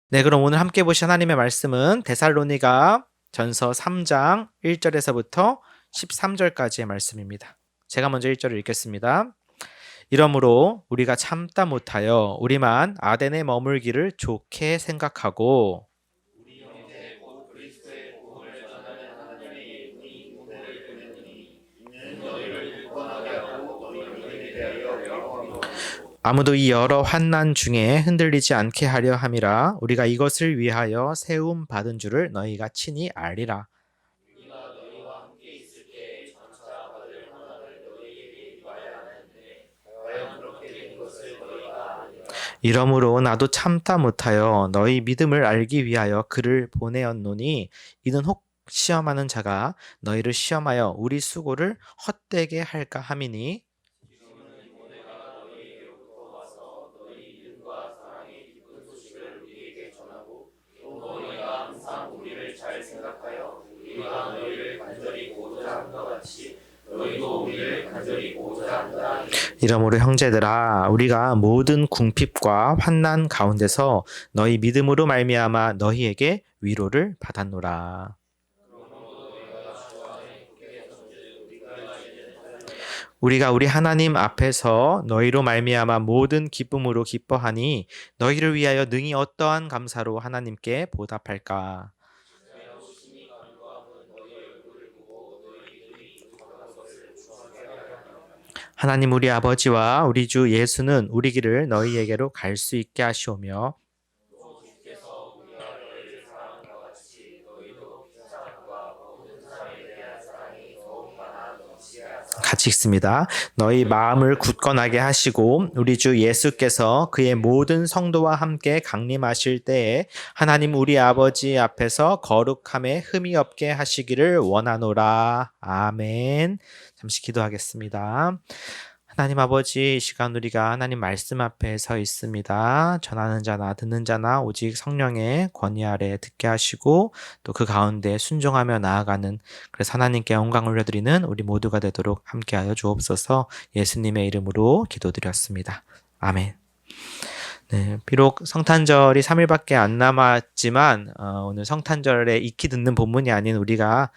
네, 그럼 오늘 함께 보신 하나님의 말씀은 데살로니가 전서 3장 1절에서부터 13절까지의 말씀입니다. 제가 먼저 1절을 읽겠습니다. 이러므로 우리가 참다 못하여 우리만 아덴에 머물기를 좋게 생각하고 아무도 이 여러 환난 중에 흔들리지 않게 하려 함이라. 우리가 이것을 위하여 세움 받은 줄을 너희가 친히 알리라. 이러므로 나도 참다 못하여 너희 믿음을 알기 위하여 그를 보내었노니 이는 혹 시험하는 자가 너희를 시험하여 우리 수고를 헛되게 할까 함이니. 이러므로 형제들아, 우리가 모든 궁핍과 환난 가운데서 너희 믿음으로 말미암아 너희에게 위로를 받았노라. 우리가 우리 하나님 앞에서 너희로 말미암아 모든 기쁨으로 기뻐하니 너희를 위하여 능히 어떠한 감사로 하나님께 보답할까. 하나님 우리 아버지와 우리 주 예수는 우리 길을 너희에게로 갈 수 있게 하시오며 같이 읽습니다. 너희 마음을 굳건하게 하시고 우리 주 예수께서 그의 모든 성도와 함께 강림하실 때에 하나님 우리 아버지 앞에서 거룩함에 흠이 없게 하시기를 원하노라. 아멘. 잠시 기도하겠습니다. 하나님 아버지, 이 시간 우리가 하나님 말씀 앞에 서 있습니다. 전하는 자나 듣는 자나 오직 성령의 권위 아래 듣게 하시고 또 그 가운데 순종하며 나아가는, 그래서 하나님께 영광을 올려드리는 우리 모두가 되도록 함께하여 주옵소서. 예수님의 이름으로 기도드렸습니다. 아멘. 네, 비록 성탄절이 3일밖에 안 남았지만 오늘 성탄절에 익히 듣는 본문이 아닌 우리가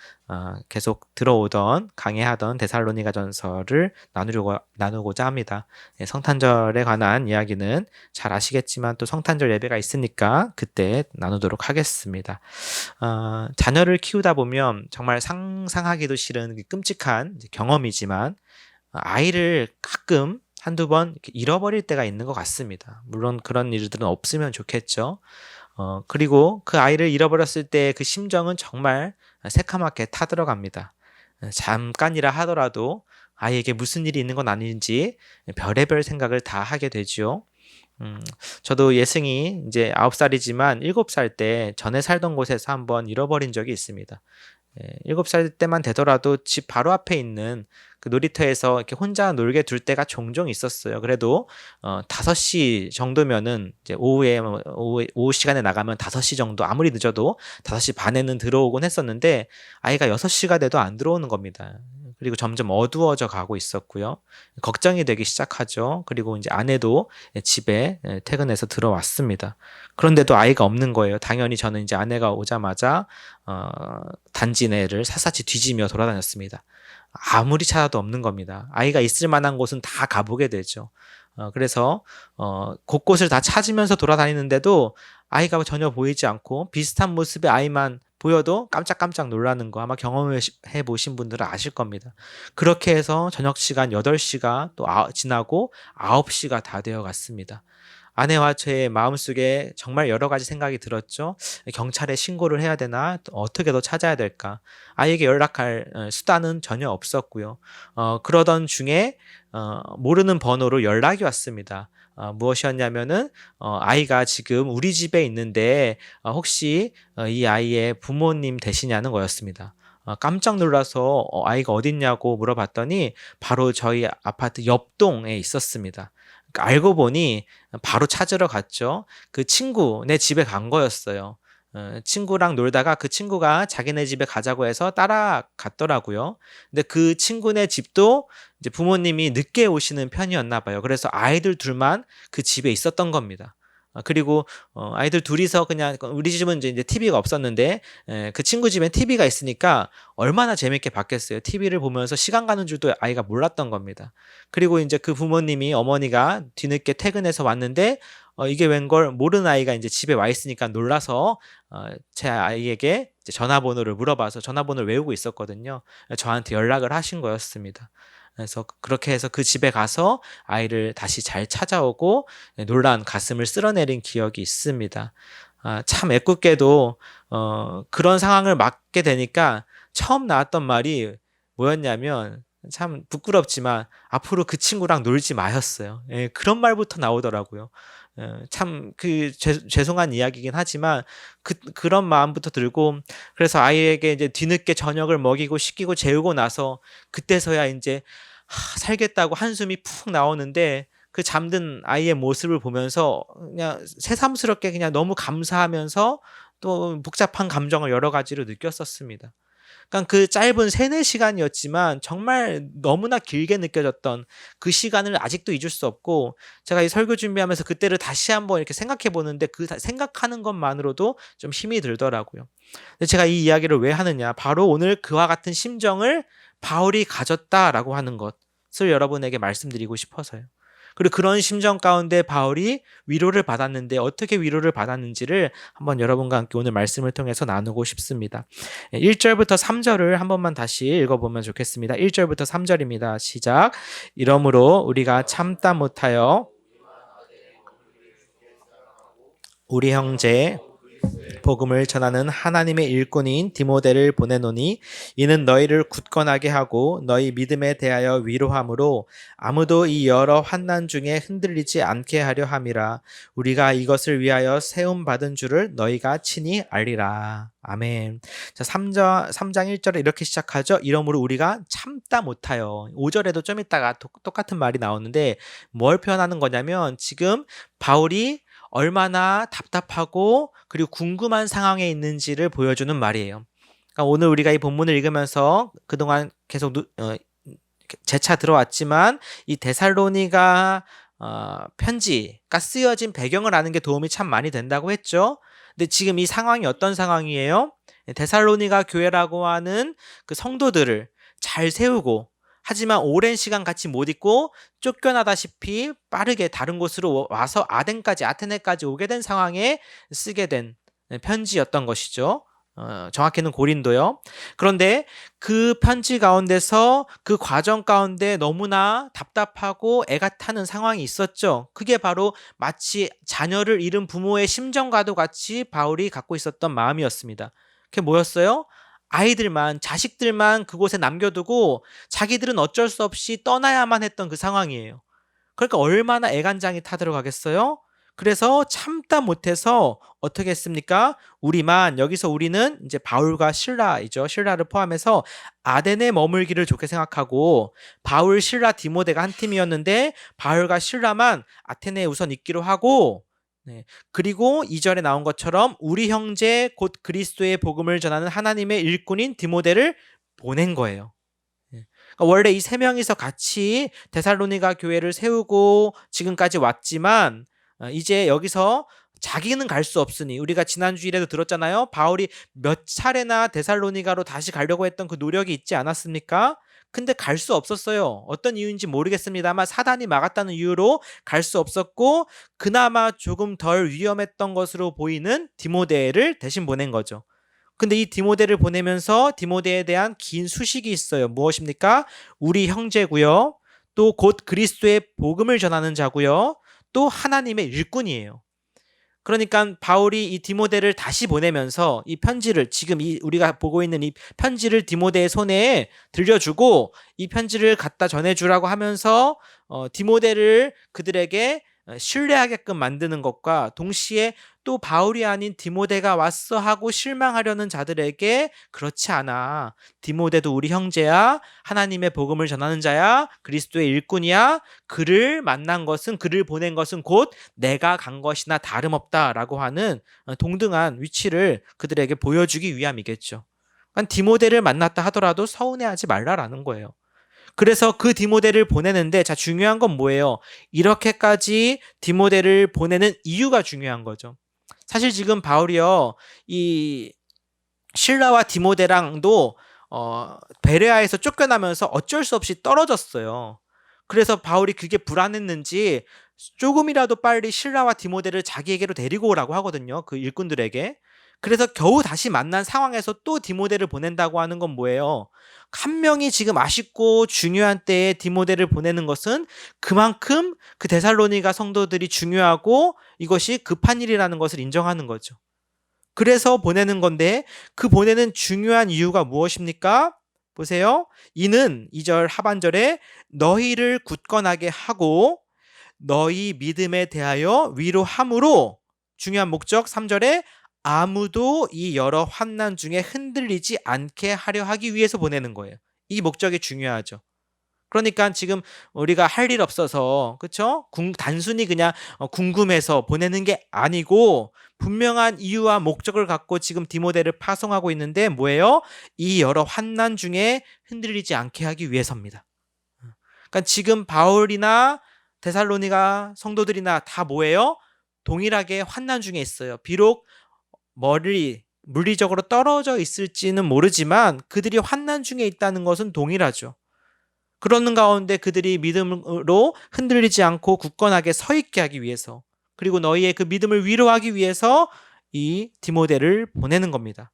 계속 들어오던 강해하던 데살로니가 전서를 나누고자 합니다. 네, 성탄절에 관한 이야기는 잘 아시겠지만 또 성탄절 예배가 있으니까 그때 나누도록 하겠습니다. 자녀를 키우다 보면 정말 상상하기도 싫은 끔찍한 경험이지만 아이를 가끔 한두 번 잃어버릴 때가 있는 것 같습니다. 물론 그런 일들은 없으면 좋겠죠. 그리고 그 아이를 잃어버렸을 때 그 심정은 정말 새카맣게 타들어갑니다. 잠깐이라 하더라도 아이에게 무슨 일이 있는 건 아닌지 별의별 생각을 다 하게 되죠. 저도 예승이 이제 9살이지만 7살 때 전에 살던 곳에서 한번 잃어버린 적이 있습니다. 7살 때만 되더라도 집 바로 앞에 있는 그 놀이터에서 이렇게 혼자 놀게 둘 때가 종종 있었어요. 그래도 5시 정도면은 이제 오후 시간에 나가면 5시 정도, 아무리 늦어도 5시 반에는 들어오곤 했었는데 아이가 6시가 돼도 안 들어오는 겁니다. 그리고 점점 어두워져 가고 있었고요. 걱정이 되기 시작하죠. 그리고 이제 아내도 집에 퇴근해서 들어왔습니다. 그런데도 아이가 없는 거예요. 당연히 저는 이제 아내가 오자마자 단지 내를 샅샅이 뒤지며 돌아다녔습니다. 아무리 찾아도 없는 겁니다. 아이가 있을 만한 곳은 다 가보게 되죠. 그래서 곳곳을 다 찾으면서 돌아다니는데도 아이가 전혀 보이지 않고 비슷한 모습의 아이만 보여도 깜짝깜짝 놀라는 거 아마 경험해 보신 분들은 아실 겁니다. 그렇게 해서 저녁 시간 8시가 또 지나고 9시가 다 되어 갔습니다. 아내와 제 마음속에 정말 여러 가지 생각이 들었죠. 경찰에 신고를 해야 되나? 또 어떻게 더 찾아야 될까? 아이에게 연락할 수단은 전혀 없었고요. 그러던 중에 모르는 번호로 연락이 왔습니다. 무엇이었냐면은 아이가 지금 우리 집에 있는데 혹시 이 아이의 부모님 되시냐는 거였습니다. 깜짝 놀라서 아이가 어딨냐고 물어봤더니 바로 저희 아파트 옆동에 있었습니다. 그러니까 알고 보니 바로 찾으러 갔죠. 그 친구네 집에 간 거였어요. 친구랑 놀다가 그 친구가 자기네 집에 가자고 해서 따라갔더라고요. 근데 그 친구네 집도 이제 부모님이 늦게 오시는 편이었나 봐요. 그래서 아이들 둘만 그 집에 있었던 겁니다. 그리고 아이들 둘이서 그냥 우리 집은 이제 TV가 없었는데 그 친구 집엔 TV가 있으니까 얼마나 재밌게 봤겠어요. TV를 보면서 시간 가는 줄도 아이가 몰랐던 겁니다. 그리고 이제 그 부모님이 어머니가 뒤늦게 퇴근해서 왔는데 이게 웬걸 모르는 아이가 이제 집에 와 있으니까 놀라서 제 아이에게 이제 전화번호를 물어봐서 전화번호를 외우고 있었거든요. 저한테 연락을 하신 거였습니다. 그래서 그렇게 해서 그 집에 가서 아이를 다시 잘 찾아오고 놀란 가슴을 쓸어내린 기억이 있습니다. 참 애꿎게도 그런 상황을 맞게 되니까 처음 나왔던 말이 뭐였냐면 참 부끄럽지만 앞으로 그 친구랑 놀지 마였어요. 예, 그런 말부터 나오더라고요. 참 죄송한 이야기긴 하지만 그런 마음부터 들고 그래서 아이에게 이제 뒤늦게 저녁을 먹이고 씻기고 재우고 나서 그때서야 이제 살겠다고 한숨이 푹 나오는데 그 잠든 아이의 모습을 보면서 그냥 새삼스럽게 그냥 너무 감사하면서 또 복잡한 감정을 여러 가지로 느꼈었습니다. 그러니까 그 짧은 3-4시간이었지만 정말 너무나 길게 느껴졌던 그 시간을 아직도 잊을 수 없고 제가 이 설교 준비하면서 그때를 다시 한번 이렇게 생각해 보는데 생각하는 것만으로도 좀 힘이 들더라고요. 근데 제가 이 이야기를 왜 하느냐? 바로 오늘 그와 같은 심정을 바울이 가졌다라고 하는 것을 여러분에게 말씀드리고 싶어서요. 그리고 그런 심정 가운데 바울이 위로를 받았는데 어떻게 위로를 받았는지를 한번 여러분과 함께 오늘 말씀을 통해서 나누고 싶습니다. 1절부터 3절을 한 번만 다시 읽어보면 좋겠습니다. 1절부터 3절입니다. 시작. 이러므로 우리가 참다 못하여 우리 형제 복음을 전하는 하나님의 일꾼인 디모데를 보내노니 이는 너희를 굳건하게 하고 너희 믿음에 대하여 위로함으로 아무도 이 여러 환난 중에 흔들리지 않게 하려 함이라. 우리가 이것을 위하여 세움 받은 줄을 너희가 친히 알리라. 아멘. 자, 3장 1절에 이렇게 시작하죠. 이러므로 우리가 참다 못하여. 5절에도 좀 있다가 똑같은 말이 나오는데 뭘 표현하는 거냐면 지금 바울이 얼마나 답답하고 그리고 궁금한 상황에 있는지를 보여주는 말이에요. 그러니까 오늘 우리가 이 본문을 읽으면서 그동안 계속 재차 들어왔지만 이 데살로니가 편지가 쓰여진 배경을 아는 게 도움이 참 많이 된다고 했죠. 근데 지금 이 상황이 어떤 상황이에요? 데살로니가 교회라고 하는 그 성도들을 잘 세우고 하지만 오랜 시간 같이 못 있고 쫓겨나다시피 빠르게 다른 곳으로 와서 아테네까지 오게 된 상황에 쓰게 된 편지였던 것이죠. 정확히는 고린도요. 그런데 그 편지 가운데서 그 과정 가운데 너무나 답답하고 애가 타는 상황이 있었죠. 그게 바로 마치 자녀를 잃은 부모의 심정과도 같이 바울이 갖고 있었던 마음이었습니다. 그게 뭐였어요? 아이들만, 자식들만 그곳에 남겨두고 자기들은 어쩔 수 없이 떠나야만 했던 그 상황이에요. 그러니까 얼마나 애간장이 타들어가겠어요? 그래서 참다 못해서 어떻게 했습니까? 여기서 우리는 이제 바울과 실라이죠. 실라를 포함해서 아덴에 머물기를 좋게 생각하고 바울, 실라, 디모데가 한 팀이었는데 바울과 실라만 아테네에 우선 있기로 하고 그리고 2절에 나온 것처럼 우리 형제 곧 그리스도의 복음을 전하는 하나님의 일꾼인 디모데를 보낸 거예요. 그러니까 원래 이 3명이서 같이 데살로니가 교회를 세우고 지금까지 왔지만 이제 여기서 자기는 갈 수 없으니 우리가 지난 주일에도 들었잖아요. 바울이 몇 차례나 데살로니가로 다시 가려고 했던 그 노력이 있지 않았습니까? 근데 갈 수 없었어요. 어떤 이유인지 모르겠습니다만 사단이 막았다는 이유로 갈 수 없었고 그나마 조금 덜 위험했던 것으로 보이는 디모데를 대신 보낸 거죠. 근데 이 디모데를 보내면서 디모데에 대한 긴 수식이 있어요. 무엇입니까? 우리 형제고요. 또 곧 그리스도의 복음을 전하는 자고요. 또 하나님의 일꾼이에요. 그러니까 바울이 이 디모데를 다시 보내면서 이 편지를 지금 우리가 보고 있는 이 편지를 디모데의 손에 들려주고 이 편지를 갖다 전해주라고 하면서 디모데를 그들에게 신뢰하게끔 만드는 것과 동시에 또 바울이 아닌 디모데가 왔어 하고 실망하려는 자들에게 그렇지 않아. 디모데도 우리 형제야. 하나님의 복음을 전하는 자야. 그리스도의 일꾼이야. 그를 보낸 것은 곧 내가 간 것이나 다름없다라고 하는 동등한 위치를 그들에게 보여주기 위함이겠죠. 그러니까 디모데를 만났다 하더라도 서운해하지 말라라는 거예요. 그래서 그 디모데를 보내는데, 자, 중요한 건 뭐예요? 이렇게까지 디모데를 보내는 이유가 중요한 거죠. 사실 지금 바울이요, 이 실라와 디모데랑도 베레아에서 쫓겨나면서 어쩔 수 없이 떨어졌어요. 그래서 바울이 그게 불안했는지 조금이라도 빨리 실라와 디모데를 자기에게로 데리고 오라고 하거든요. 그 일꾼들에게. 그래서 겨우 다시 만난 상황에서 또 디모데를 보낸다고 하는 건 뭐예요? 한 명이 지금 아쉽고 중요한 때에 디모데를 보내는 것은 그만큼 그 데살로니가 성도들이 중요하고 이것이 급한 일이라는 것을 인정하는 거죠. 그래서 보내는 건데, 그 보내는 중요한 이유가 무엇입니까? 보세요. 이는 2절 하반절에 너희를 굳건하게 하고 너희 믿음에 대하여 위로함으로, 중요한 목적 3절에 아무도 이 여러 환난 중에 흔들리지 않게 하려 하기 위해서 보내는 거예요. 이 목적이 중요하죠. 그러니까 지금 우리가 할 일 없어서, 그렇죠? 단순히 그냥 궁금해서 보내는 게 아니고 분명한 이유와 목적을 갖고 지금 디모데를 파송하고 있는데 뭐예요? 이 여러 환난 중에 흔들리지 않게 하기 위해서입니다. 그러니까 지금 바울이나 데살로니가 성도들이나 다 뭐예요? 동일하게 환난 중에 있어요. 비록 물리적으로 떨어져 있을지는 모르지만 그들이 환난 중에 있다는 것은 동일하죠. 그러는 가운데 그들이 믿음으로 흔들리지 않고 굳건하게 서 있게 하기 위해서, 그리고 너희의 그 믿음을 위로하기 위해서 이 디모데를 보내는 겁니다.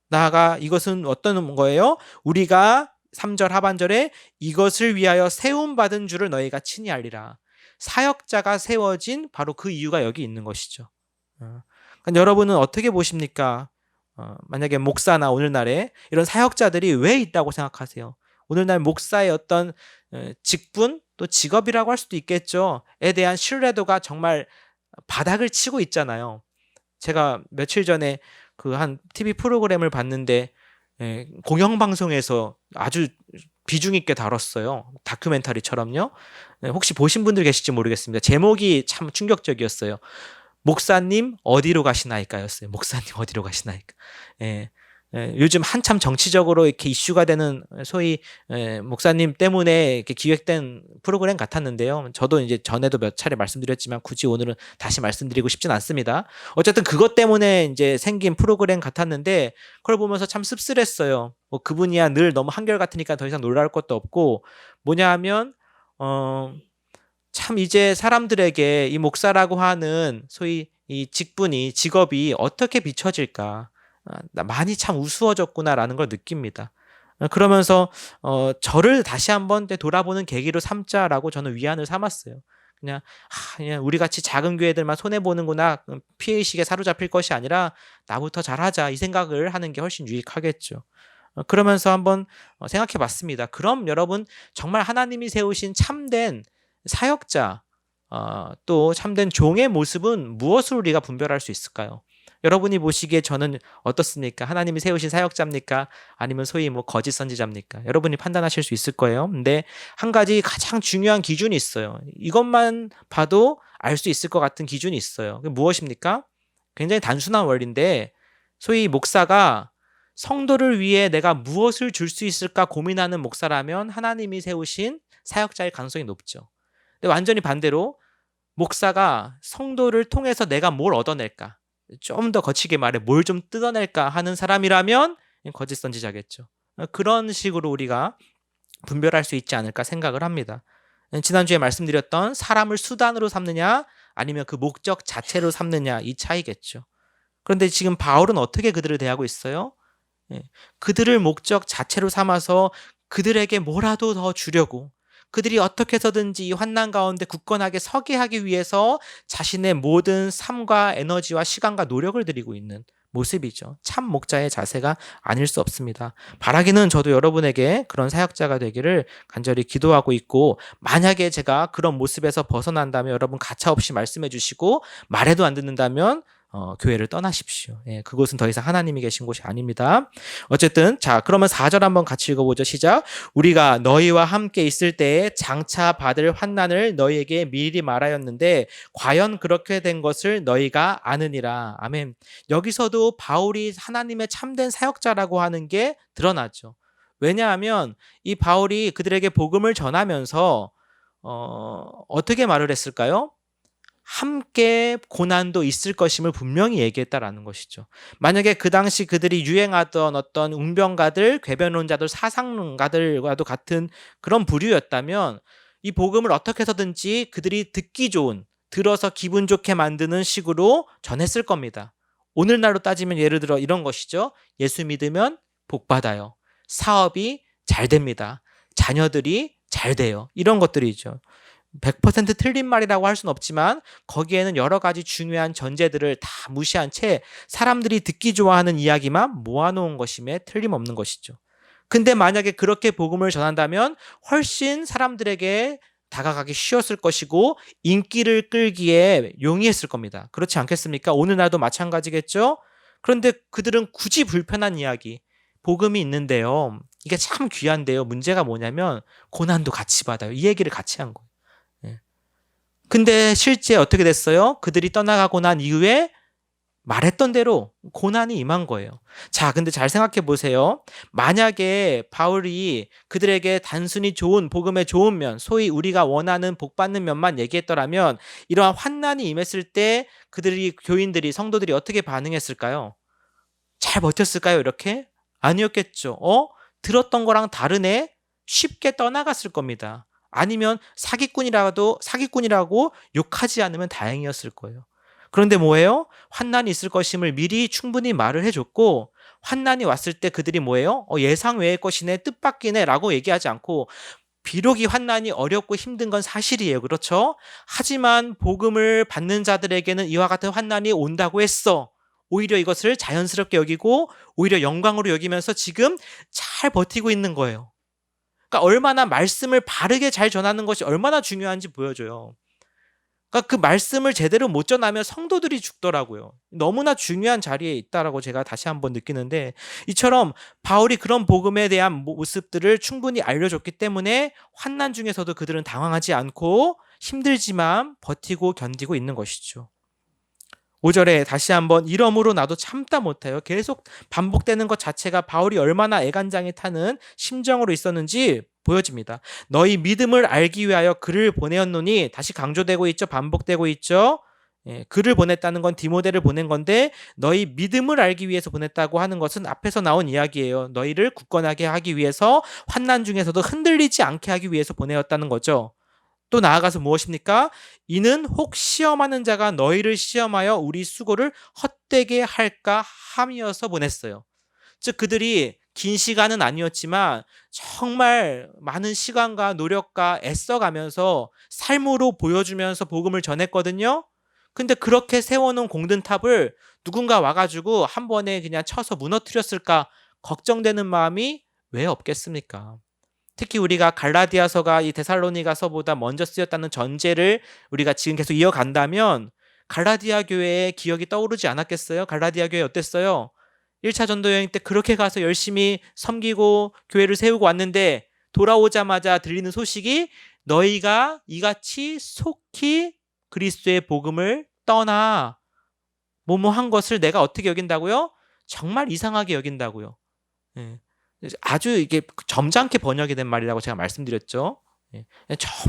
나아가 이것은 어떤 거예요? 우리가 3절 하반절에 이것을 위하여 세움받은 줄을 너희가 친히 알리라. 사역자가 세워진 바로 그 이유가 여기 있는 것이죠. 그러니까 여러분은 어떻게 보십니까? 만약에 목사나 오늘날에 이런 사역자들이 왜 있다고 생각하세요? 오늘날 목사의 어떤 직분, 또 직업이라고 할 수도 있겠죠. 에 대한 신뢰도가 정말 바닥을 치고 있잖아요. 제가 며칠 전에 그 한 TV 프로그램을 봤는데 공영방송에서 아주 비중 있게 다뤘어요. 다큐멘터리처럼요. 혹시 보신 분들 계실지 모르겠습니다. 제목이 참 충격적이었어요. 목사님 어디로 가시나이까였어요. 목사님 어디로 가시나이까. 요즘 한참 정치적으로 이렇게 이슈가 되는 소위 목사님 때문에 이렇게 기획된 프로그램 같았는데요. 저도 이제 전에도 몇 차례 말씀드렸지만 굳이 오늘은 다시 말씀드리고 싶진 않습니다. 어쨌든 그것 때문에 이제 생긴 프로그램 같았는데 그걸 보면서 참 씁쓸했어요. 그분이야 늘 너무 한결같으니까 더 이상 놀라울 것도 없고, 뭐냐 하면 참 이제 사람들에게 이 목사라고 하는 소위 이 직업이 어떻게 비춰질까, 많이 참 우스워졌구나라는 걸 느낍니다. 그러면서 저를 다시 한번 돌아보는 계기로 삼자라고 저는 위안을 삼았어요. 그냥 우리 같이 작은 교회들만 손해보는구나, 피해의식에 사로잡힐 것이 아니라 나부터 잘하자, 이 생각을 하는 게 훨씬 유익하겠죠. 그러면서 한번 생각해 봤습니다. 그럼 여러분, 정말 하나님이 세우신 참된 사역자, 또 참된 종의 모습은 무엇으로 우리가 분별할 수 있을까요? 여러분이 보시기에 저는 어떻습니까? 하나님이 세우신 사역자입니까? 아니면 소위 거짓 선지자입니까? 여러분이 판단하실 수 있을 거예요. 근데 한 가지 가장 중요한 기준이 있어요. 이것만 봐도 알 수 있을 것 같은 기준이 있어요. 그게 무엇입니까? 굉장히 단순한 원리인데, 소위 목사가 성도를 위해 내가 무엇을 줄 수 있을까 고민하는 목사라면 하나님이 세우신 사역자일 가능성이 높죠. 근데 완전히 반대로 목사가 성도를 통해서 내가 뭘 얻어낼까, 좀 더 거치게 말해 뭘 좀 뜯어낼까 하는 사람이라면 거짓 선지자겠죠. 그런 식으로 우리가 분별할 수 있지 않을까 생각을 합니다. 지난주에 말씀드렸던 사람을 수단으로 삼느냐 아니면 그 목적 자체로 삼느냐, 이 차이겠죠. 그런데 지금 바울은 어떻게 그들을 대하고 있어요? 그들을 목적 자체로 삼아서 그들에게 뭐라도 더 주려고, 그들이 어떻게 해서든지 이 환난 가운데 굳건하게 서게 하기 위해서 자신의 모든 삶과 에너지와 시간과 노력을 들이고 있는 모습이죠. 참 목자의 자세가 아닐 수 없습니다. 바라기는 저도 여러분에게 그런 사역자가 되기를 간절히 기도하고 있고, 만약에 제가 그런 모습에서 벗어난다면 여러분 가차없이 말씀해 주시고, 말해도 안 듣는다면 교회를 떠나십시오. 그곳은 더 이상 하나님이 계신 곳이 아닙니다. 어쨌든 자, 그러면 4절 한번 같이 읽어보죠. 시작. 우리가 너희와 함께 있을 때에 장차 받을 환난을 너희에게 미리 말하였는데 과연 그렇게 된 것을 너희가 아느니라. 아멘. 여기서도 바울이 하나님의 참된 사역자라고 하는 게 드러나죠. 왜냐하면 이 바울이 그들에게 복음을 전하면서 어떻게 말을 했을까요? 함께 고난도 있을 것임을 분명히 얘기했다라는 것이죠. 만약에 그 당시 그들이 유행하던 어떤 웅변가들, 궤변론자들, 사상가들과도 같은 그런 부류였다면 이 복음을 어떻게 해서든지 그들이 듣기 좋은, 들어서 기분 좋게 만드는 식으로 전했을 겁니다. 오늘날로 따지면 예를 들어 이런 것이죠. 예수 믿으면 복 받아요. 사업이 잘 됩니다. 자녀들이 잘 돼요. 이런 것들이죠. 100% 틀린 말이라고 할 수는 없지만 거기에는 여러 가지 중요한 전제들을 다 무시한 채 사람들이 듣기 좋아하는 이야기만 모아놓은 것임에 틀림없는 것이죠. 근데 만약에 그렇게 복음을 전한다면 훨씬 사람들에게 다가가기 쉬웠을 것이고 인기를 끌기에 용이했을 겁니다. 그렇지 않겠습니까? 오늘날도 마찬가지겠죠? 그런데 그들은 굳이 불편한 이야기, 복음이 있는데요. 이게 참 귀한데요. 문제가 뭐냐면 고난도 같이 받아요. 이 얘기를 같이 한 거예요. 근데 실제 어떻게 됐어요? 그들이 떠나가고 난 이후에 말했던 대로 고난이 임한 거예요. 자, 근데 잘 생각해 보세요. 만약에 바울이 그들에게 단순히 좋은 복음의 좋은 면, 소위 우리가 원하는 복 받는 면만 얘기했더라면 이러한 환난이 임했을 때 그들이 교인들이 성도들이 어떻게 반응했을까요? 잘 버텼을까요? 이렇게? 아니었겠죠. 들었던 거랑 다르네? 쉽게 떠나갔을 겁니다. 아니면 사기꾼이라고 욕하지 않으면 다행이었을 거예요. 그런데 뭐예요? 환난이 있을 것임을 미리 충분히 말을 해줬고 환난이 왔을 때 그들이 뭐예요? 예상 외의 것이네, 뜻밖이네 라고 얘기하지 않고 비록 이 환난이 어렵고 힘든 건 사실이에요. 그렇죠? 하지만 복음을 받는 자들에게는 이와 같은 환난이 온다고 했어. 오히려 이것을 자연스럽게 여기고 오히려 영광으로 여기면서 지금 잘 버티고 있는 거예요. 그러니까 얼마나 말씀을 바르게 잘 전하는 것이 얼마나 중요한지 보여줘요. 그러니까 그 말씀을 제대로 못 전하면 성도들이 죽더라고요. 너무나 중요한 자리에 있다라고 제가 다시 한번 느끼는데 이처럼 바울이 그런 복음에 대한 모습들을 충분히 알려줬기 때문에 환난 중에서도 그들은 당황하지 않고 힘들지만 버티고 견디고 있는 것이죠. 5절에 다시 한번 이러므로 나도 참다 못해요. 계속 반복되는 것 자체가 바울이 얼마나 애간장에 타는 심정으로 있었는지 보여집니다. 너희 믿음을 알기 위하여 글을 보내었노니 다시 강조되고 있죠. 반복되고 있죠. 글을 보냈다는 건 디모데를 보낸 건데 너희 믿음을 알기 위해서 보냈다고 하는 것은 앞에서 나온 이야기예요. 너희를 굳건하게 하기 위해서 환난 중에서도 흔들리지 않게 하기 위해서 보내었다는 거죠. 또 나아가서 무엇입니까? 이는 혹 시험하는 자가 너희를 시험하여 우리 수고를 헛되게 할까 함이어서 보냈어요. 즉 그들이 긴 시간은 아니었지만 정말 많은 시간과 노력과 애써가면서 삶으로 보여주면서 복음을 전했거든요. 근데 그렇게 세워놓은 공든탑을 누군가 와가지고 한 번에 그냥 쳐서 무너뜨렸을까 걱정되는 마음이 왜 없겠습니까? 특히 우리가 갈라디아서가 이 데살로니가서보다 먼저 쓰였다는 전제를 우리가 지금 계속 이어간다면 갈라디아 교회의 기억이 떠오르지 않았겠어요? 갈라디아 교회 어땠어요? 1차 전도 여행 때 그렇게 가서 열심히 섬기고 교회를 세우고 왔는데 돌아오자마자 들리는 소식이 너희가 이같이 속히 그리스도의 복음을 떠나 뭐뭐 한 것을 내가 어떻게 여긴다고요? 정말 이상하게 여긴다고요. 예. 아주 이게 점잖게 번역이 된 말이라고 제가 말씀드렸죠.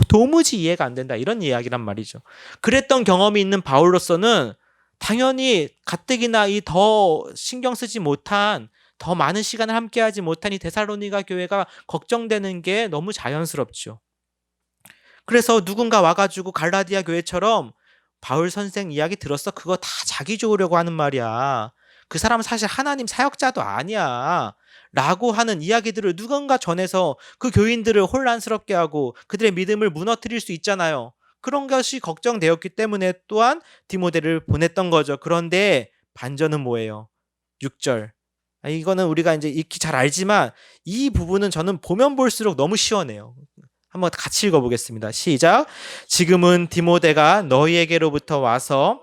도무지 이해가 안 된다 이런 이야기란 말이죠. 그랬던 경험이 있는 바울로서는 당연히 가뜩이나 이 더 신경 쓰지 못한 더 많은 시간을 함께하지 못한 이 데살로니가 교회가 걱정되는 게 너무 자연스럽죠. 그래서 누군가 와가지고 갈라디아 교회처럼 바울 선생 이야기 들었어? 그거 다 자기 좋으려고 하는 말이야. 그 사람은 사실 하나님 사역자도 아니야. 라고 하는 이야기들을 누군가 전해서 그 교인들을 혼란스럽게 하고 그들의 믿음을 무너뜨릴 수 있잖아요. 그런 것이 걱정되었기 때문에 또한 디모데를 보냈던 거죠. 그런데 반전은 뭐예요? 6절. 이거는 우리가 이제 익히 잘 알지만 이 부분은 저는 보면 볼수록 너무 시원해요. 한번 같이 읽어보겠습니다. 시작. 지금은 디모데가 너희에게로부터 와서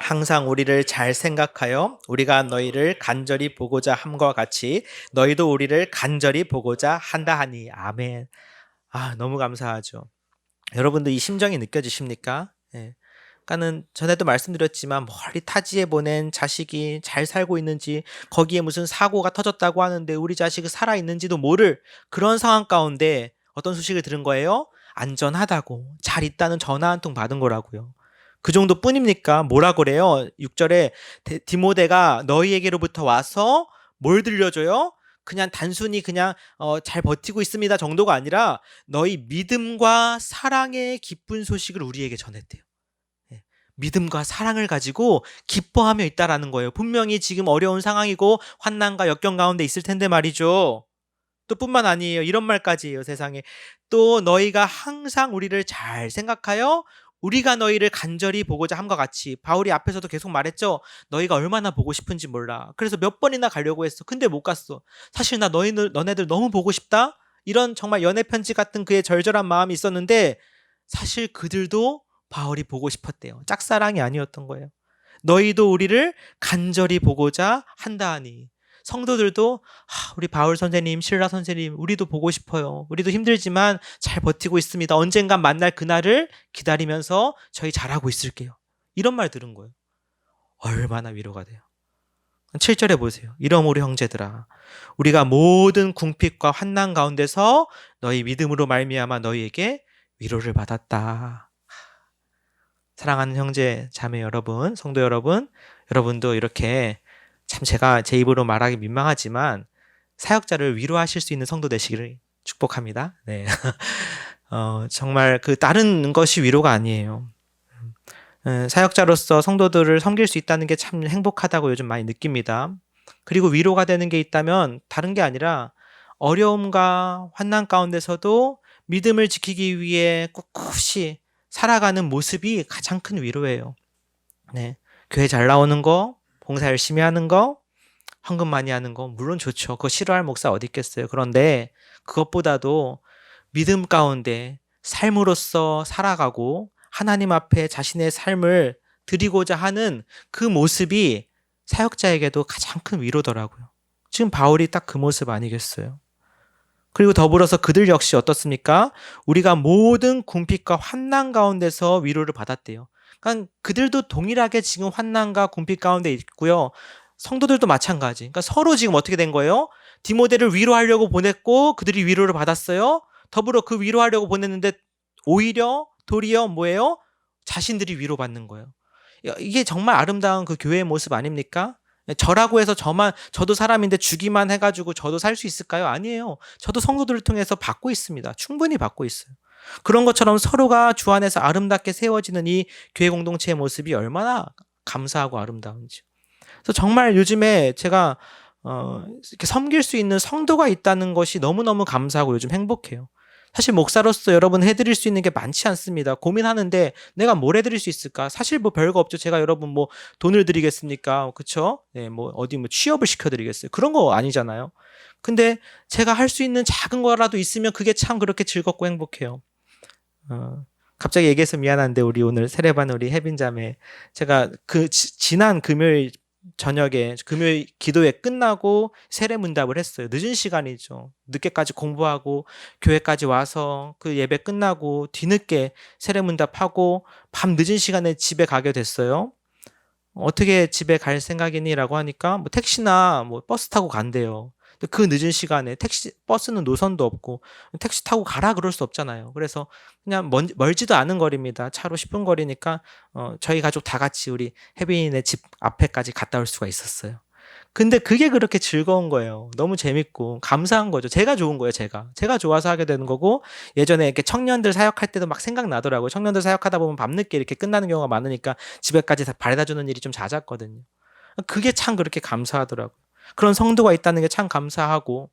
항상 우리를 잘 생각하여 우리가 너희를 간절히 보고자 함과 같이 너희도 우리를 간절히 보고자 한다 하니. 아멘. 너무 감사하죠. 여러분들 이 심정이 느껴지십니까? 예. 그러니까는 전에도 말씀드렸지만 멀리 타지에 보낸 자식이 잘 살고 있는지, 거기에 무슨 사고가 터졌다고 하는데 우리 자식이 살아 있는지도 모를 그런 상황 가운데 어떤 소식을 들은 거예요? 안전하다고, 잘 있다는 전화 한 통 받은 거라고요. 그 정도뿐입니까? 뭐라 그래요? 6절에 디모데가 너희에게로부터 와서 뭘 들려줘요? 그냥 단순히 그냥 잘 버티고 있습니다 정도가 아니라 너희 믿음과 사랑의 기쁜 소식을 우리에게 전했대요. 예. 믿음과 사랑을 가지고 기뻐하며 있다라는 거예요. 분명히 지금 어려운 상황이고 환난과 역경 가운데 있을 텐데 말이죠. 또 뿐만 아니에요. 이런 말까지 해요. 세상에. 또 너희가 항상 우리를 잘 생각하여 우리가 너희를 간절히 보고자 함과 같이, 바울이 앞에서도 계속 말했죠. 너희가 얼마나 보고 싶은지 몰라. 그래서 몇 번이나 가려고 했어. 근데 못 갔어. 사실 나 너네들 너무 보고 싶다. 이런 정말 연애 편지 같은 그의 절절한 마음이 있었는데 사실 그들도 바울이 보고 싶었대요. 짝사랑이 아니었던 거예요. 너희도 우리를 간절히 보고자 한다 하니. 성도들도 우리 바울 선생님, 실라 선생님, 우리도 보고 싶어요. 우리도 힘들지만 잘 버티고 있습니다. 언젠간 만날 그날을 기다리면서 저희 잘하고 있을게요. 이런 말 들은 거예요. 얼마나 위로가 돼요. 7절에 보세요. 이러므로 형제들아, 우리가 모든 궁핍과 환난 가운데서 너희 믿음으로 말미암아 너희에게 위로를 받았다. 사랑하는 형제, 자매 여러분, 성도 여러분, 여러분도 이렇게 참 제가 제 입으로 말하기 민망하지만 사역자를 위로하실 수 있는 성도 되시기를 축복합니다. 네. 정말 그 다른 것이 위로가 아니에요. 사역자로서 성도들을 섬길 수 있다는 게 참 행복하다고 요즘 많이 느낍니다. 그리고 위로가 되는 게 있다면 다른 게 아니라 어려움과 환난 가운데서도 믿음을 지키기 위해 꿋꿋이 살아가는 모습이 가장 큰 위로예요. 네. 교회 잘 나오는 거, 봉사 열심히 하는 거, 헌금 많이 하는 거 물론 좋죠. 그거 싫어할 목사 어디 있겠어요. 그런데 그것보다도 믿음 가운데 삶으로서 살아가고 하나님 앞에 자신의 삶을 드리고자 하는 그 모습이 사역자에게도 가장 큰 위로더라고요. 지금 바울이 딱 그 모습 아니겠어요? 그리고 더불어서 그들 역시 어떻습니까? 우리가 모든 궁핍과 환난 가운데서 위로를 받았대요. 그러니까 그들도 동일하게 지금 환난과 궁핍 가운데 있고요. 성도들도 마찬가지. 그러니까 서로 지금 어떻게 된 거예요? 디모데를 위로하려고 보냈고 그들이 위로를 받았어요. 더불어 그 위로하려고 보냈는데 오히려 도리어 뭐예요? 자신들이 위로받는 거예요. 이게 정말 아름다운 그 교회의 모습 아닙니까? 저라고 해서 저도 사람인데 주기만 해가지고 저도 살 수 있을까요? 아니에요. 저도 성도들을 통해서 받고 있습니다. 충분히 받고 있어요. 그런 것처럼 서로가 주 안에서 아름답게 세워지는 이 교회 공동체의 모습이 얼마나 감사하고 아름다운지. 그래서 정말 요즘에 제가 이렇게 섬길 수 있는 성도가 있다는 것이 너무너무 감사하고 요즘 행복해요. 사실 목사로서 여러분 해드릴 수 있는 게 많지 않습니다. 고민하는데 내가 뭘 해드릴 수 있을까? 사실 뭐 별거 없죠. 제가 여러분 뭐 돈을 드리겠습니까? 그쵸? 네, 뭐 어디 뭐 취업을 시켜드리겠어요? 그런 거 아니잖아요. 근데 제가 할 수 있는 작은 거라도 있으면 그게 참 그렇게 즐겁고 행복해요. 갑자기 얘기해서 미안한데 우리 오늘 세례반 우리 혜빈 자매, 제가 지난 금요일 저녁에 금요일 기도회 끝나고 세례문답을 했어요. 늦은 시간이죠. 늦게까지 공부하고 교회까지 와서 그 예배 끝나고 뒤늦게 세례문답하고 밤 늦은 시간에 집에 가게 됐어요. 어떻게 집에 갈 생각이니? 라고 하니까 뭐 택시나 뭐 버스 타고 간대요. 그 늦은 시간에 버스는 노선도 없고 택시 타고 가라 그럴 수 없잖아요. 그래서 그냥 멀지도 않은 거리입니다. 차로 10분 거리니까 저희 가족 다 같이 우리 혜빈이네 집 앞에까지 갔다 올 수가 있었어요. 근데 그게 그렇게 즐거운 거예요. 너무 재밌고 감사한 거죠. 제가 좋은 거예요. 제가 좋아서 하게 되는 거고, 예전에 이렇게 청년들 사역할 때도 막 생각나더라고요. 청년들 사역하다 보면 밤늦게 이렇게 끝나는 경우가 많으니까 집에까지 다 바래다 주는 일이 좀 잦았거든요. 그게 참 그렇게 감사하더라고요. 그런 성도가 있다는 게 참 감사하고,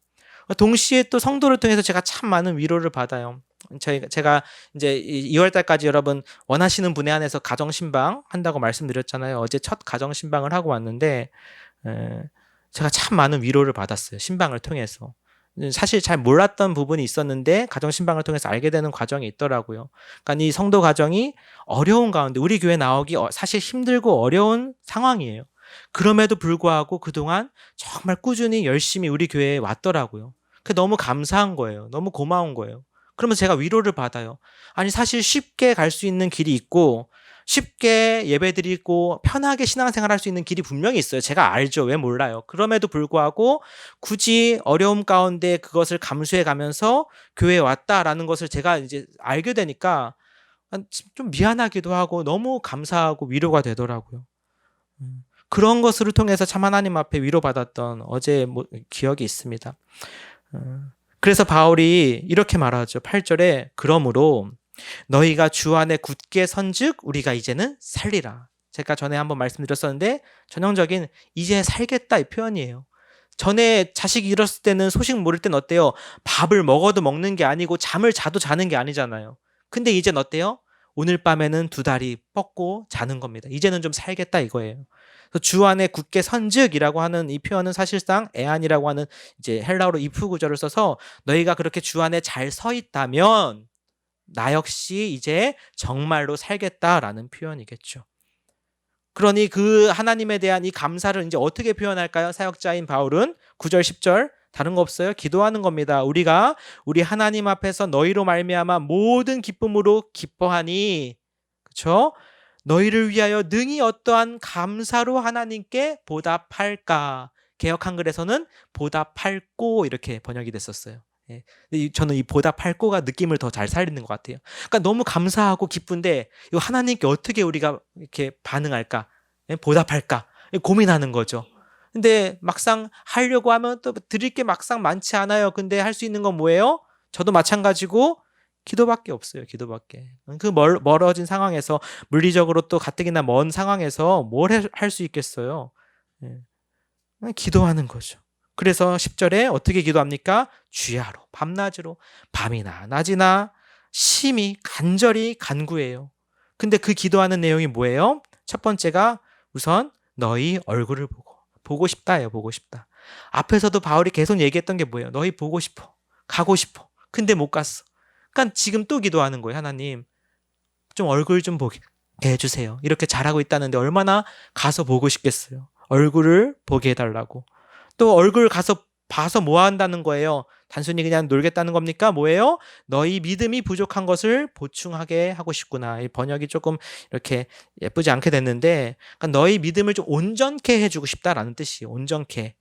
동시에 또 성도를 통해서 제가 참 많은 위로를 받아요. 제가 이제 2월 달까지 여러분 원하시는 분에 한해서 가정 신방 한다고 말씀드렸잖아요. 어제 첫 가정 신방을 하고 왔는데 제가 참 많은 위로를 받았어요. 신방을 통해서. 사실 잘 몰랐던 부분이 있었는데 가정 신방을 통해서 알게 되는 과정이 있더라고요. 그러니까 이 성도 가정이 어려운 가운데, 우리 교회 나오기 사실 힘들고 어려운 상황이에요. 그럼에도 불구하고 그동안 정말 꾸준히 열심히 우리 교회에 왔더라고요. 그게 너무 감사한 거예요. 너무 고마운 거예요. 그러면서 제가 위로를 받아요. 아니 사실 쉽게 갈 수 있는 길이 있고 쉽게 예배드리고 편하게 신앙생활할 수 있는 길이 분명히 있어요. 제가 알죠. 왜 몰라요. 그럼에도 불구하고 굳이 어려움 가운데 그것을 감수해 가면서 교회에 왔다라는 것을 제가 이제 알게 되니까 좀 미안하기도 하고 너무 감사하고 위로가 되더라고요. 그런 것을 통해서 참 하나님 앞에 위로받았던 어제 기억이 있습니다. 그래서 바울이 이렇게 말하죠. 8절에 그러므로 너희가 주 안에 굳게 선즉 우리가 이제는 살리라. 제가 전에 한번 말씀드렸었는데 전형적인 이제 살겠다 이 표현이에요. 전에 자식이 잃었을 때는 소식 모를 땐 어때요? 밥을 먹어도 먹는 게 아니고 잠을 자도 자는 게 아니잖아요. 근데 이젠 어때요? 오늘 밤에는 두 다리 뻗고 자는 겁니다. 이제는 좀 살겠다 이거예요. 그래서 주 안에 굳게 선즉이라고 하는 이 표현은 사실상 에안이라고 하는 이제 헬라어로 if 구조를 써서 너희가 그렇게 주 안에 잘 서 있다면 나 역시 이제 정말로 살겠다라는 표현이겠죠. 그러니 그 하나님에 대한 이 감사를 이제 어떻게 표현할까요? 사역자인 바울은 9절 10절 다른 거 없어요. 기도하는 겁니다. 우리가 우리 하나님 앞에서 너희로 말미암아 모든 기쁨으로 기뻐하니 그렇죠? 너희를 위하여 능히 어떠한 감사로 하나님께 보답할까? 개역 한글에서는 보답할꼬 이렇게 번역이 됐었어요. 예. 저는 이 보답할꼬가 느낌을 더 잘 살리는 것 같아요. 그러니까 너무 감사하고 기쁜데 이거 하나님께 어떻게 우리가 이렇게 반응할까? 예? 보답할까? 고민하는 거죠. 근데 막상 하려고 하면 또 드릴 게 막상 많지 않아요. 근데 할 수 있는 건 뭐예요? 저도 마찬가지고 기도밖에 없어요. 기도밖에. 그 멀어진 상황에서 물리적으로 또 가뜩이나 먼 상황에서 뭘 할 수 있겠어요? 예. 기도하는 거죠. 그래서 10절에 어떻게 기도합니까? 주야로 밤낮으로 밤이나 낮이나 심히 간절히 간구해요. 근데 그 기도하는 내용이 뭐예요? 첫 번째가 우선 너희 얼굴을 보고 싶다예요. 보고 싶다. 앞에서도 바울이 계속 얘기했던 게 뭐예요? 너희 보고 싶어. 가고 싶어. 근데 못 갔어. 그러니까 지금 또 기도하는 거예요. 하나님 좀 얼굴 좀 보게 해주세요. 이렇게 잘하고 있다는데 얼마나 가서 보고 싶겠어요. 얼굴을 보게 해달라고. 또 얼굴 가서 봐서 뭐 한다는 거예요? 단순히 그냥 놀겠다는 겁니까? 뭐예요? 너희 믿음이 부족한 것을 보충하게 하고 싶구나. 이 번역이 조금 이렇게 예쁘지 않게 됐는데 그러니까 너희 믿음을 좀 온전케 해주고 싶다라는 뜻이에요. 온전케.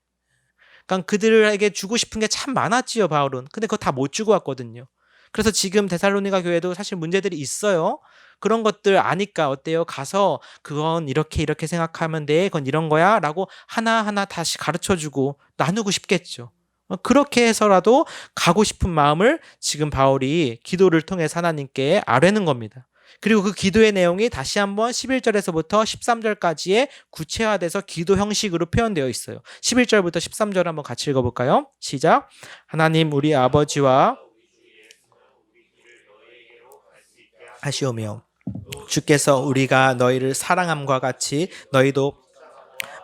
그러니까 그들에게 주고 싶은 게 참 많았지요, 바울은. 근데 그거 다 못 주고 왔거든요. 그래서 지금 데살로니가 교회도 사실 문제들이 있어요. 그런 것들 아니까 어때요? 가서 그건 이렇게 생각하면 돼. 그건 이런 거야. 라고 하나하나 다시 가르쳐주고 나누고 싶겠죠. 그렇게 해서라도 가고 싶은 마음을 지금 바울이 기도를 통해서 하나님께 아뢰는 겁니다. 그리고 그 기도의 내용이 다시 한번 11절에서부터 13절까지의 구체화돼서 기도 형식으로 표현되어 있어요. 11절부터 13절 한번 같이 읽어볼까요? 시작. 하나님 우리 아버지와 하시오며 주께서 우리가 너희를 사랑함과 같이 너희도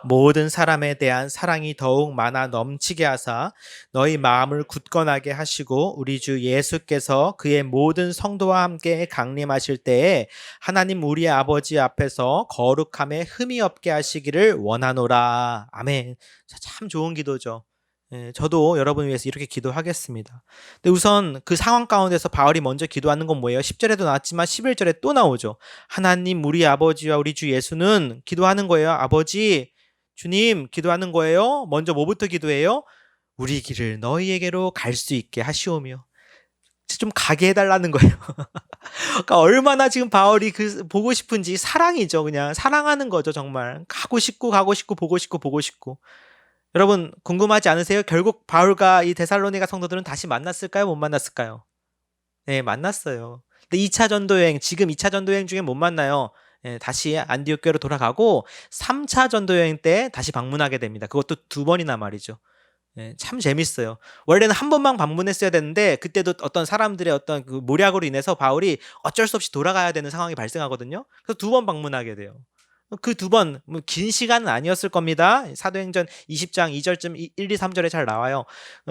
모든 사람에 대한 사랑이 더욱 많아 넘치게 하사 너희 마음을 굳건하게 하시고 우리 주 예수께서 그의 모든 성도와 함께 강림하실 때에 하나님 우리 아버지 앞에서 거룩함에 흠이 없게 하시기를 원하노라. 아멘. 참 좋은 기도죠. 저도 여러분을 위해서 이렇게 기도하겠습니다. 근데 우선 그 상황 가운데서 바울이 먼저 기도하는 건 뭐예요? 10절에도 나왔지만 11절에 또 나오죠. 하나님 우리 아버지와 우리 주 예수는 기도하는 거예요. 아버지, 주님 기도하는 거예요. 먼저 뭐부터 기도해요? 우리 길을 너희에게로 갈 수 있게 하시오며 좀 가게 해달라는 거예요. 그러니까 얼마나 지금 바울이 그 보고 싶은지 사랑이죠. 그냥 사랑하는 거죠. 정말 가고 싶고 보고 싶고 여러분 궁금하지 않으세요? 결국 바울과 이 데살로니가 성도들은 다시 만났을까요? 못 만났을까요? 네, 만났어요. 근데 2차 전도 여행, 지금 2차 전도 여행 중에 못 만나요. 다시 안디옥 교회로 돌아가고 3차 전도 여행 때 다시 방문하게 됩니다. 그것도 2번이나 말이죠. 참 재밌어요. 원래는 한 번만 방문했어야 되는데 그때도 어떤 사람들의 어떤 그 모략으로 인해서 바울이 어쩔 수 없이 돌아가야 되는 상황이 발생하거든요. 그래서 2번 방문하게 돼요. 그 2번, 긴 시간은 아니었을 겁니다. 사도행전 20장 2절쯤 1, 2, 3절에 잘 나와요.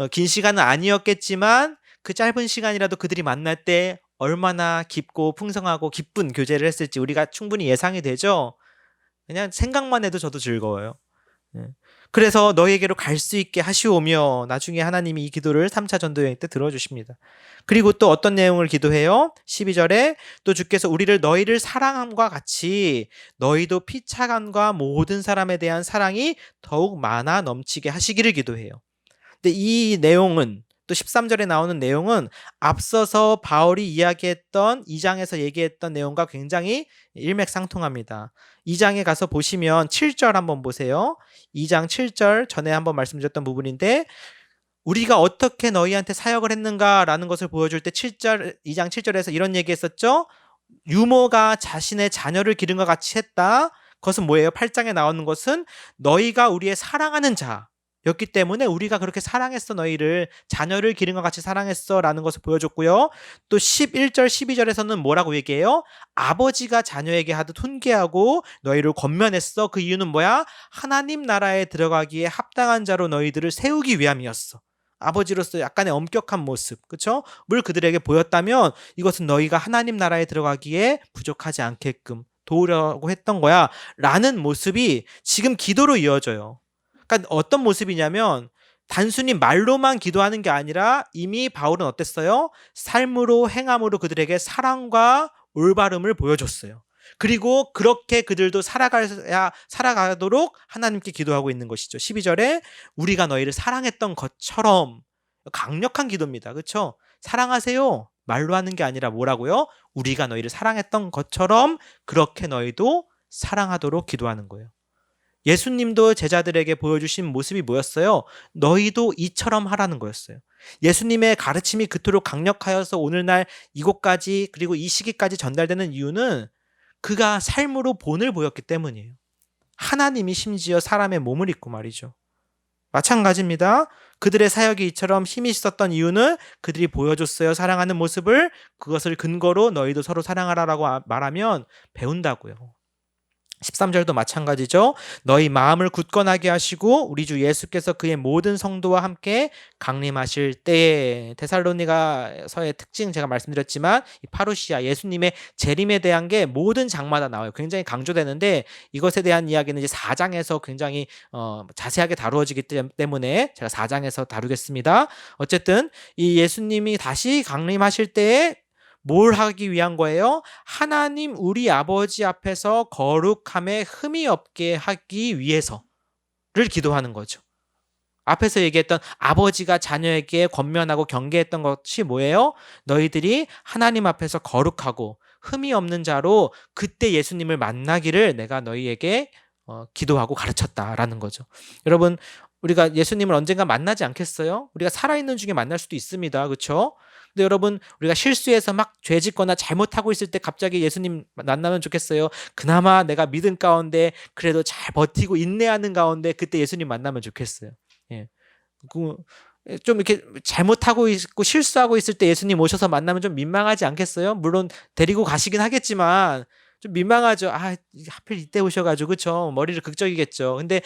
긴 시간은 아니었겠지만 그 짧은 시간이라도 그들이 만날 때 얼마나 깊고 풍성하고 기쁜 교제를 했을지 우리가 충분히 예상이 되죠. 그냥 생각만 해도 저도 즐거워요. 예. 그래서 너희에게로 갈 수 있게 하시오며 나중에 하나님이 이 기도를 3차 전도여행 때 들어주십니다. 그리고 또 어떤 내용을 기도해요? 12절에 또 주께서 우리를 너희를 사랑함과 같이 너희도 피차간과 모든 사람에 대한 사랑이 더욱 많아 넘치게 하시기를 기도해요. 근데 이 내용은 또 13절에 나오는 내용은 앞서서 바울이 이야기했던 2장에서 얘기했던 내용과 굉장히 일맥상통합니다. 2장에 가서 보시면 7절 한번 보세요. 2장 7절 전에 한번 말씀드렸던 부분인데 우리가 어떻게 너희한테 사역을 했는가라는 것을 보여줄 때 2장 7절에서 이런 얘기했었죠. 유모가 자신의 자녀를 기른 것 같이 했다. 그것은 뭐예요? 8장에 나오는 것은 너희가 우리의 사랑하는 자였기 때문에 우리가 그렇게 사랑했어. 너희를 자녀를 기른 것 같이 사랑했어 라는 것을 보여줬고요. 또 11절 12절에서는 뭐라고 얘기해요? 아버지가 자녀에게 하듯 훈계하고 너희를 권면했어. 그 이유는 뭐야? 하나님 나라에 들어가기에 합당한 자로 너희들을 세우기 위함이었어. 아버지로서 약간의 엄격한 모습, 그렇죠? 물 그들에게 보였다면 이것은 너희가 하나님 나라에 들어가기에 부족하지 않게끔 도우려고 했던 거야 라는 모습이 지금 기도로 이어져요. 그러니까 어떤 모습이냐면 단순히 말로만 기도하는 게 아니라 이미 바울은 어땠어요? 삶으로 행함으로 그들에게 사랑과 올바름을 보여줬어요. 그리고 그렇게 그들도 살아가도록 하나님께 기도하고 있는 것이죠. 12절에 우리가 너희를 사랑했던 것처럼 강력한 기도입니다. 그렇죠? 사랑하세요. 말로 하는 게 아니라 뭐라고요? 우리가 너희를 사랑했던 것처럼 그렇게 너희도 사랑하도록 기도하는 거예요. 예수님도 제자들에게 보여주신 모습이 뭐였어요? 너희도 이처럼 하라는 거였어요. 예수님의 가르침이 그토록 강력하여서 오늘날 이곳까지 그리고 이 시기까지 전달되는 이유는 그가 삶으로 본을 보였기 때문이에요. 하나님이 심지어 사람의 몸을 입고 말이죠. 마찬가지입니다. 그들의 사역이 이처럼 힘이 있었던 이유는 그들이 보여줬어요. 사랑하는 모습을. 그것을 근거로 너희도 서로 사랑하라라고 말하면 배운다고요. 13절도 마찬가지죠. 너희 마음을 굳건하게 하시고 우리 주 예수께서 그의 모든 성도와 함께 강림하실 때에 데살로니가서의 특징 제가 말씀드렸지만 이 파루시아 예수님의 재림에 대한 게 모든 장마다 나와요. 굉장히 강조되는데 이것에 대한 이야기는 이제 4장에서 굉장히 자세하게 다루어지기 때문에 제가 4장에서 다루겠습니다. 어쨌든 이 예수님이 다시 강림하실 때에 뭘 하기 위한 거예요? 하나님 우리 아버지 앞에서 거룩함에 흠이 없게 하기 위해서를 기도하는 거죠. 앞에서 얘기했던 아버지가 자녀에게 권면하고 경계했던 것이 뭐예요? 너희들이 하나님 앞에서 거룩하고 흠이 없는 자로 그때 예수님을 만나기를 내가 너희에게 기도하고 가르쳤다라는 거죠. 여러분 우리가 예수님을 언젠가 만나지 않겠어요? 우리가 살아있는 중에 만날 수도 있습니다. 그렇죠? 근데 여러분 우리가 실수해서 막 죄 짓거나 잘못하고 있을 때 갑자기 예수님 만나면 좋겠어요? 그나마 내가 믿음 가운데 그래도 잘 버티고 인내하는 가운데 그때 예수님 만나면 좋겠어요. 예. 좀 이렇게 잘못하고 있고 실수하고 있을 때 예수님 오셔서 만나면 좀 민망하지 않겠어요? 물론 데리고 가시긴 하겠지만 좀 민망하죠. 하필 이때 오셔가지고 그쵸? 머리를 극적이겠죠. 근데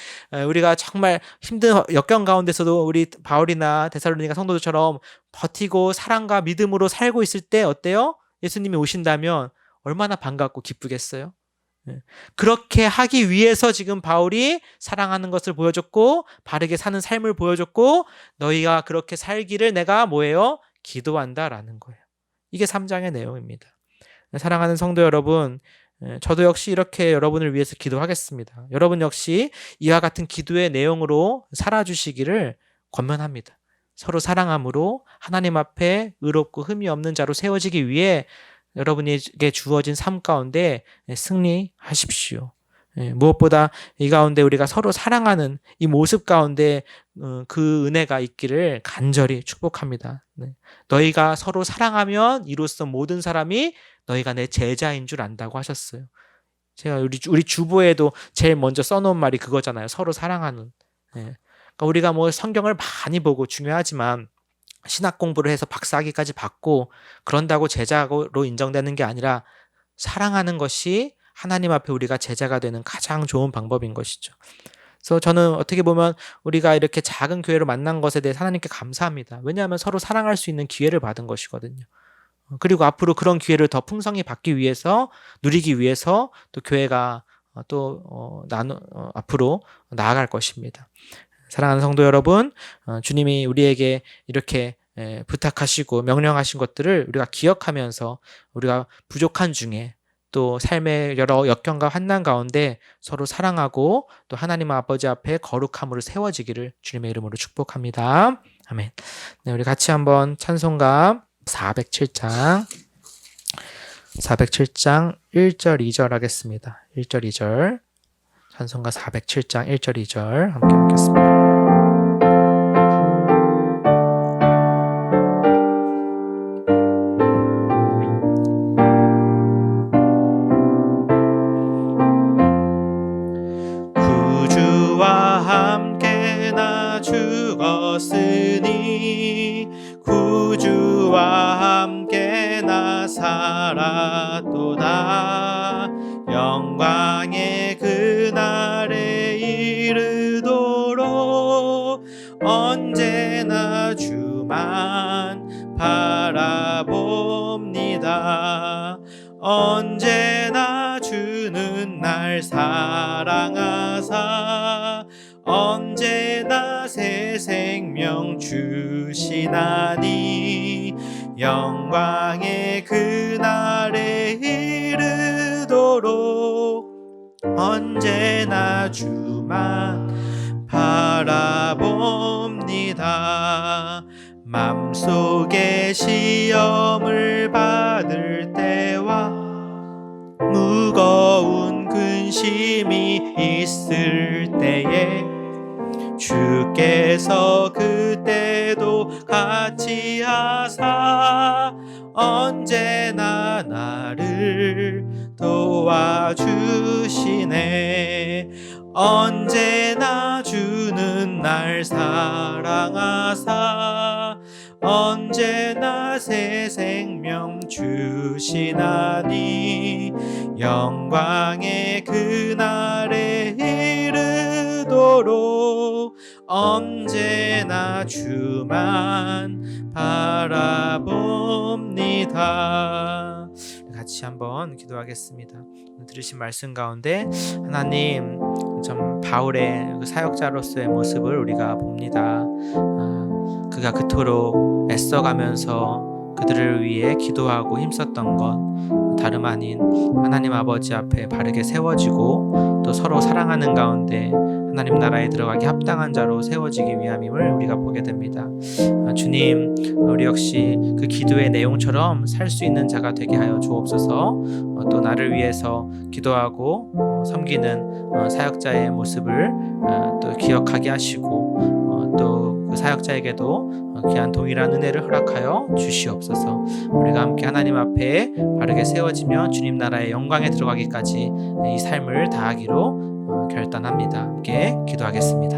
우리가 정말 힘든 역경 가운데서도 우리 바울이나 데살로니가 성도들처럼 버티고 사랑과 믿음으로 살고 있을 때 어때요? 예수님이 오신다면 얼마나 반갑고 기쁘겠어요? 그렇게 하기 위해서 지금 바울이 사랑하는 것을 보여줬고 바르게 사는 삶을 보여줬고 너희가 그렇게 살기를 내가 뭐예요? 기도한다라는 거예요. 이게 3장의 내용입니다. 사랑하는 성도 여러분, 저도 역시 이렇게 여러분을 위해서 기도하겠습니다. 여러분 역시 이와 같은 기도의 내용으로 살아주시기를 권면합니다. 서로 사랑함으로 하나님 앞에 의롭고 흠이 없는 자로 세워지기 위해 여러분에게 주어진 삶 가운데 승리하십시오. 무엇보다 이 가운데 우리가 서로 사랑하는 이 모습 가운데 그 은혜가 있기를 간절히 축복합니다. 너희가 서로 사랑하면 이로써 모든 사람이 너희가 내 제자인 줄 안다고 하셨어요. 제가 우리 주보에도 제일 먼저 써놓은 말이 그거잖아요. 서로 사랑하는. 그러니까 우리가 뭐 성경을 많이 보고 중요하지만 신학 공부를 해서 박사학위까지 받고 그런다고 제자로 인정되는 게 아니라 사랑하는 것이 하나님 앞에 우리가 제자가 되는 가장 좋은 방법인 것이죠. 그래서 저는 어떻게 보면 우리가 이렇게 작은 교회로 만난 것에 대해 하나님께 감사합니다. 왜냐하면 서로 사랑할 수 있는 기회를 받은 것이거든요. 그리고 앞으로 그런 기회를 더 풍성히 받기 위해서 누리기 위해서 또 교회가 앞으로 나아갈 것입니다. 사랑하는 성도 여러분, 주님이 우리에게 이렇게 부탁하시고 명령하신 것들을 우리가 기억하면서 우리가 부족한 중에 또 삶의 여러 역경과 환난 가운데 서로 사랑하고 또 하나님 아버지 앞에 거룩함으로 세워지기를 주님의 이름으로 축복합니다. 아멘. 네, 우리 같이 한번 찬송가 407장 1절 2절 하겠습니다. 1절 2절 찬송가 407장 1절 2절 함께 읽겠습니다. 죽었으니 구주와 함께 나 살았도다. 영광의 그날에 이르도록 언제나 주만 바라봅니다. 언제나 주는 날 사랑하사 언제나 새 생명 주시나니 영광의 그날에 이르도록 언제나 주만 바라봅니다. 맘속에 시험을 받을 때와 무거운 근심이 있을 때에 주께서 그때도 같이 하사 언제나 나를 도와주시네. 언제나 주는 날 사랑하사 언제나 새 생명 주시나니 영광의 그날에 이르도록 언제나 주만 바라봅니다. 같이 한번 기도하겠습니다. 들으신 말씀 가운데 하나님, 좀 바울의 그 사역자로서의 모습을 우리가 봅니다. 그가 그토록 애써가면서 그들을 위해 기도하고 힘썼던 것 다름 아닌 하나님 아버지 앞에 바르게 세워지고 또 서로 사랑하는 가운데 하나님 나라에 들어가기 합당한 자로 세워지기 위함임을 우리가 보게 됩니다. 주님, 우리 역시 그 기도의 내용처럼 살 수 있는 자가 되게 하여 주옵소서. 또 나를 위해서 기도하고 섬기는 사역자의 모습을 또 기억하게 하시고 또 그 사역자에게도 귀한 동일한 은혜를 허락하여 주시옵소서. 우리가 함께 하나님 앞에 바르게 세워지며 주님 나라의 영광에 들어가기까지 이 삶을 다하기로 결단합니다. 함께 기도하겠습니다.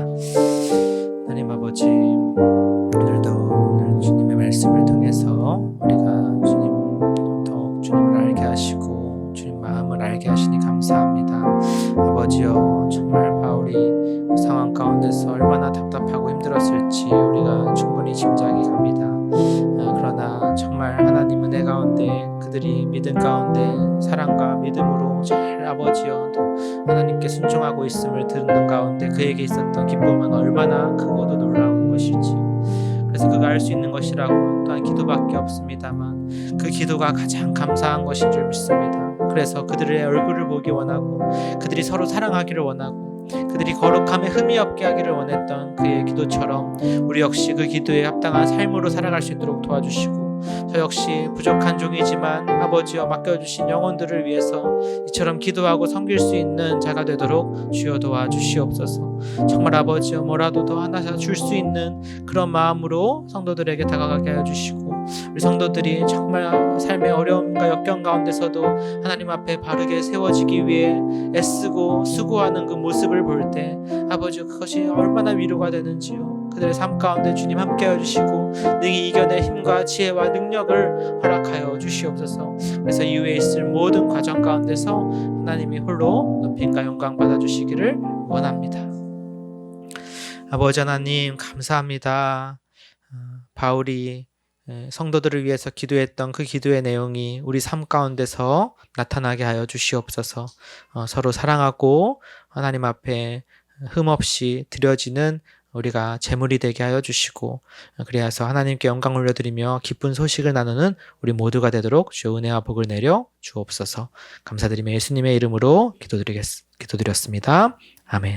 하나님 아버지, 오늘도 오늘 주님의 말씀을 통해서 우리가 더욱 주님을 알게 하시고 주님 마음을 알게 하시니 감사합니다. 아버지여, 정말 바울이 그 상황 가운데서 얼마나 답답하고 힘들었을지 우리가 충분히 짐작이 갑니다. 그러나 정말 하나님 은혜 가운데 그들이 믿음 가운데 사랑과 믿음으로 잘 아버지여 하나님께 순종하고 있음을 듣는 가운데 그에게 있었던 기쁨은 얼마나 크고도 놀라운 것일지요. 그래서 그가 할 수 있는 것이라고 또한 기도밖에 없습니다만 그 기도가 가장 감사한 것인 줄 믿습니다. 그래서 그들의 얼굴을 보기 원하고 그들이 서로 사랑하기를 원하고 그들이 거룩함에 흠이 없게 하기를 원했던 그의 기도처럼 우리 역시 그 기도에 합당한 삶으로 살아갈 수 있도록 도와주시고 저 역시 부족한 종이지만 아버지여 맡겨주신 영혼들을 위해서 이처럼 기도하고 섬길 수 있는 자가 되도록 주여 도와주시옵소서. 정말 아버지여 뭐라도 더 하나 줄 수 있는 그런 마음으로 성도들에게 다가가게 하여 주시고 우리 성도들이 정말 삶의 어려움과 역경 가운데서도 하나님 앞에 바르게 세워지기 위해 애쓰고 수고하는 그 모습을 볼 때 아버지 그것이 얼마나 위로가 되는지요. 그들의 삶 가운데 주님 함께해 주시고 능히 이겨낼 힘과 지혜와 능력을 허락하여 주시옵소서. 그래서 이후에 있을 모든 과정 가운데서 하나님이 홀로 높임과 영광 받아주시기를 원합니다. 아버지 하나님 감사합니다. 바울이 성도들을 위해서 기도했던 그 기도의 내용이 우리 삶 가운데서 나타나게 하여 주시옵소서. 서로 사랑하고 하나님 앞에 흠없이 드려지는 우리가 제물이 되게 하여 주시고, 그리하여서 하나님께 영광 올려드리며 기쁜 소식을 나누는 우리 모두가 되도록 주의 은혜와 복을 내려 주옵소서. 감사드리며 예수님의 이름으로 기도드렸습니다. 아멘.